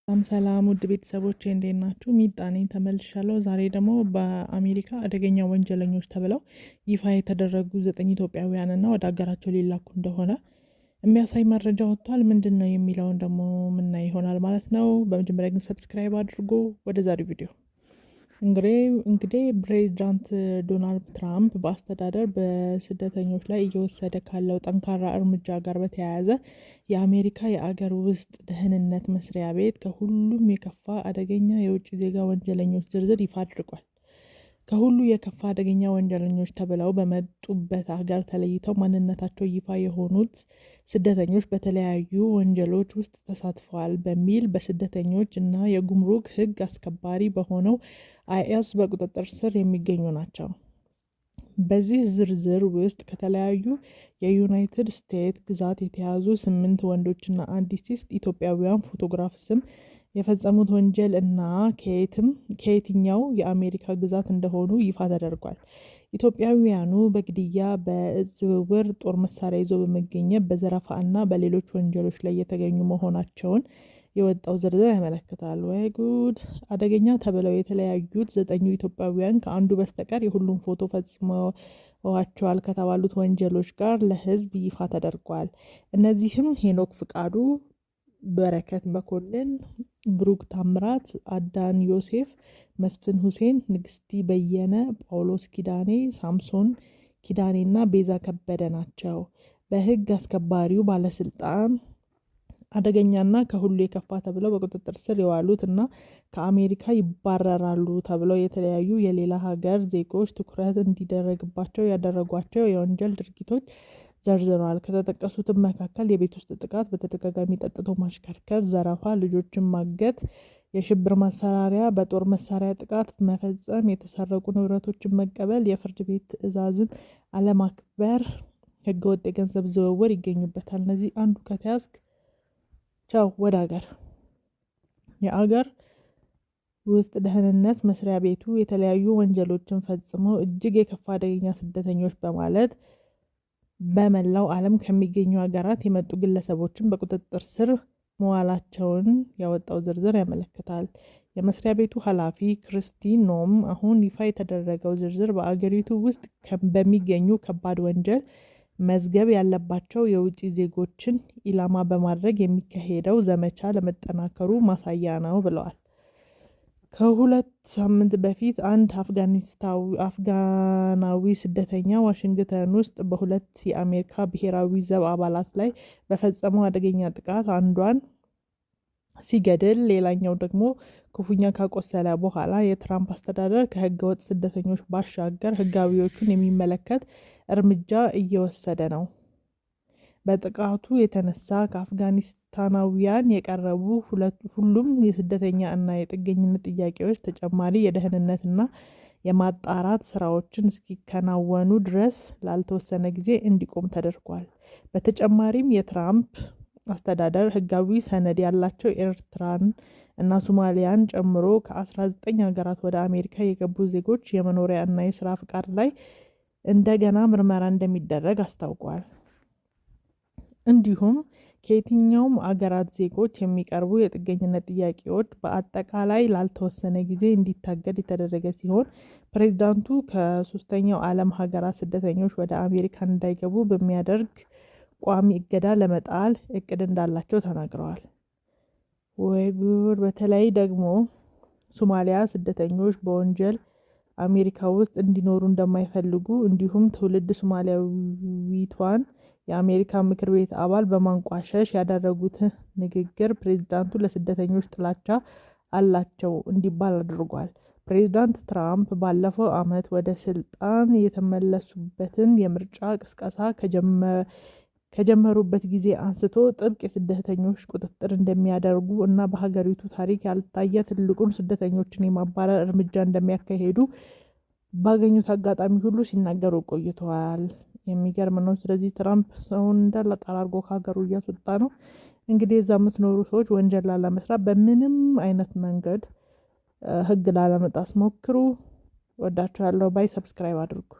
ሰላም ውድ ቤተሰቦቼ እንዴት ናችሁ? ሚጣ ነኝ ተመልሻለሁ። ዛሬ ደግሞ በአሜሪካ አደገኛ ወንጀለኞች ተብለው ይፋ የተደረጉ 9 ኢትዮጵያውያንና ወደ ሀገራቸው ሊላኩ እንደሆነ የሚያሳይ መረጃ ወጥቷል። ምንድነው የሚለውን ደግሞ ምናይ ይሆናል ማለት ነው። በመጀመሪያ ግን ሰብስክራይብ አድርጉ። ወደ ዛሬው ቪዲዮ እንግዲህ ፕሬዚዳንት ዶናልድ ትራምፕ በአስተዳደር በስደተኞች ላይ እየወሰደ ካለው ጠንካራ እርምጃ ጋር በተያያዘ የአሜሪካ የአገር ውስጥ ደህንነት መስሪያ ቤት ከሁሉም የከፋ አደገኛ የውጭ ዜጋ ወንጀለኞች ዝርዝር ይፋ አድርጓል። ከሁሉ የከፋ አደገኛ ወንጀለኞች ተብለው በመጡበት ሀገር ተለይተው ማንነታቸው ይፋ የሆኑት ስደተኞች በተለያዩ ወንጀሎች ውስጥ ተሳትፈዋል በሚል በስደተኞች እና የጉምሩክ ሕግ አስከባሪ በሆነው አይኤስ በቁጥጥር ስር የሚገኙ ናቸው። በዚህ ዝርዝር ውስጥ ከተለያዩ የዩናይትድ ስቴትስ ግዛት የተያዙ 8 ወንዶችና አንዲት ሴት ኢትዮጵያውያን ፎቶግራፍ ስም የፈጸሙት ወንጀል እና ከየትኛው የአሜሪካ ግዛት እንደሆኑ ይፋ ተደርጓል። ኢትዮጵያውያኑ በግድያ፣ በእጽ ዝውውር፣ ጦር መሳሪያ ይዞ በመገኘት በዘረፋ እና በሌሎች ወንጀሎች ላይ የተገኙ መሆናቸውን የወጣው ዝርዝር ያመለክታል። ወይ ጉድ! አደገኛ ተብለው የተለያዩት 9 ኢትዮጵያውያን ከአንዱ በስተቀር የሁሉም ፎቶ ፈጽመዋቸዋል ከተባሉት ወንጀሎች ጋር ለሕዝብ ይፋ ተደርጓል። እነዚህም ሄኖክ ፍቃዱ፣ በረከት መኮንን፣ ብሩክ ታምራት፣ አዳን ዮሴፍ፣ መስፍን ሁሴን፣ ንግስቲ በየነ፣ ጳውሎስ ኪዳኔ፣ ሳምሶን ኪዳኔ እና ቤዛ ከበደ ናቸው። በህግ አስከባሪው ባለስልጣን አደገኛና ከሁሉ የከፋ ተብለው በቁጥጥር ስር የዋሉት እና ከአሜሪካ ይባረራሉ ተብለው የተለያዩ የሌላ ሀገር ዜጎች ትኩረት እንዲደረግባቸው ያደረጓቸው የወንጀል ድርጊቶች ዘርዝረዋል። ከተጠቀሱትም መካከል የቤት ውስጥ ጥቃት፣ በተደጋጋሚ ጠጥቶ ማሽከርከር፣ ዘረፋ፣ ልጆችን ማገት፣ የሽብር ማስፈራሪያ፣ በጦር መሳሪያ ጥቃት መፈጸም፣ የተሰረቁ ንብረቶችን መቀበል፣ የፍርድ ቤት ትዕዛዝን አለማክበር፣ ህገወጥ የገንዘብ ዝውውር ይገኙበታል። እነዚህ አንዱ ከተያዝክ ቻው ወደ ሀገር። የአገር ውስጥ ደህንነት መስሪያ ቤቱ የተለያዩ ወንጀሎችን ፈጽመው እጅግ የከፋ አደገኛ ስደተኞች በማለት በመላው ዓለም ከሚገኙ ሀገራት የመጡ ግለሰቦችን በቁጥጥር ስር መዋላቸውን ያወጣው ዝርዝር ያመለክታል። የመስሪያ ቤቱ ኃላፊ ክርስቲ ኖም አሁን ይፋ የተደረገው ዝርዝር በአገሪቱ ውስጥ በሚገኙ ከባድ ወንጀል መዝገብ ያለባቸው የውጭ ዜጎችን ኢላማ በማድረግ የሚካሄደው ዘመቻ ለመጠናከሩ ማሳያ ነው ብለዋል። ከ2 ሳምንት በፊት አንድ አፍጋናዊ ስደተኛ ዋሽንግተን ውስጥ በሁለት የአሜሪካ ብሔራዊ ዘብ አባላት ላይ በፈጸመው አደገኛ ጥቃት አንዷን ሲገድል ሌላኛው ደግሞ ክፉኛ ካቆሰለ በኋላ የትራምፕ አስተዳደር ከህገወጥ ስደተኞች ባሻገር ህጋዊዎቹን የሚመለከት እርምጃ እየወሰደ ነው። በጥቃቱ የተነሳ ከአፍጋኒስታናውያን የቀረቡ ሁሉም የስደተኛ እና የጥገኝነት ጥያቄዎች ተጨማሪ የደህንነትና የማጣራት ስራዎችን እስኪከናወኑ ድረስ ላልተወሰነ ጊዜ እንዲቆም ተደርጓል። በተጨማሪም የትራምፕ አስተዳደር ህጋዊ ሰነድ ያላቸው ኤርትራን እና ሶማሊያን ጨምሮ ከ19 ሀገራት ወደ አሜሪካ የገቡ ዜጎች የመኖሪያ እና የስራ ፍቃድ ላይ እንደገና ምርመራ እንደሚደረግ አስታውቋል። እንዲሁም ከየትኛውም አገራት ዜጎች የሚቀርቡ የጥገኝነት ጥያቄዎች በአጠቃላይ ላልተወሰነ ጊዜ እንዲታገድ የተደረገ ሲሆን ፕሬዚዳንቱ ከ3ኛው ዓለም ሀገራት ስደተኞች ወደ አሜሪካ እንዳይገቡ በሚያደርግ ቋሚ እገዳ ለመጣል እቅድ እንዳላቸው ተናግረዋል። ወይ ጉድ! በተለይ ደግሞ ሶማሊያ ስደተኞች በወንጀል አሜሪካ ውስጥ እንዲኖሩ እንደማይፈልጉ እንዲሁም ትውልድ ሶማሊያዊቷን የአሜሪካ ምክር ቤት አባል በማንቋሸሽ ያደረጉት ንግግር ፕሬዚዳንቱ ለስደተኞች ጥላቻ አላቸው እንዲባል አድርጓል። ፕሬዚዳንት ትራምፕ ባለፈው ዓመት ወደ ስልጣን የተመለሱበትን የምርጫ ቅስቀሳ ከጀመሩበት ጊዜ አንስቶ ጥብቅ የስደተኞች ቁጥጥር እንደሚያደርጉ እና በሀገሪቱ ታሪክ ያልታየ ትልቁን ስደተኞችን የማባረር እርምጃ እንደሚያካሄዱ ባገኙት አጋጣሚ ሁሉ ሲናገሩ ቆይተዋል። የሚገርም ነው። ስለዚህ ትራምፕ ሰውን እንዳለ ጠራርጎ ከሀገሩ እያስወጣ ነው። እንግዲህ እዛ የምትኖሩ ሰዎች ወንጀል ላለመስራት በምንም አይነት መንገድ ህግ ላለመጣስ ሞክሩ። ወዳችኋለሁ። ባይ። ሰብስክራይብ አድርጉ።